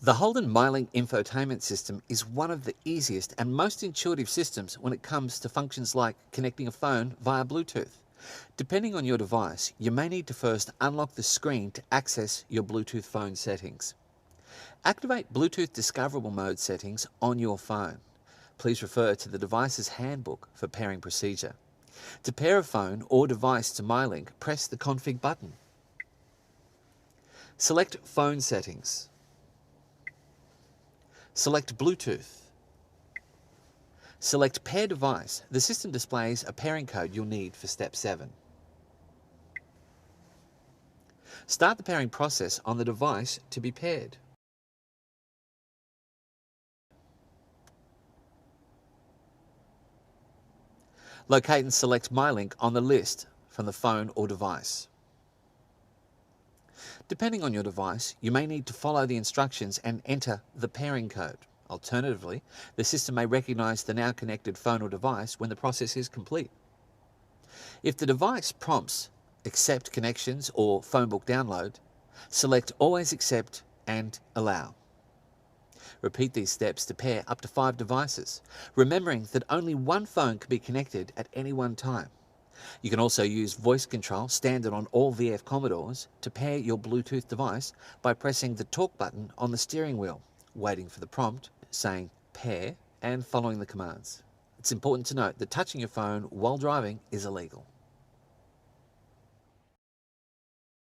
The Holden MyLink infotainment system is one of the easiest and most intuitive systems when it comes to functions like connecting a phone via Bluetooth. Depending on your device, you may need to first unlock the screen to access your Bluetooth phone settings. Activate Bluetooth discoverable mode settings on your phone. Please refer to the device's handbook for pairing procedure. To pair a phone or device to MyLink, press the config button. Select phone settings. Select Bluetooth. Select Pair Device. The system displays a pairing code you'll need for step 7. Start the pairing process on the device to be paired. Locate and select MyLink on the list from the phone or device. Depending on your device, you may need to follow the instructions and enter the pairing code. Alternatively, the system may recognize the now connected phone or device when the process is complete. If the device prompts Accept Connections or Phone Book Download, select Always Accept and Allow. Repeat these steps to pair up to 5 devices, remembering that only one phone can be connected at any one time. You can also use voice control, standard on all VF Commodores, to pair your Bluetooth device by pressing the talk button on the steering wheel, waiting for the prompt saying pair and following the commands. It's important to note that touching your phone while driving is illegal.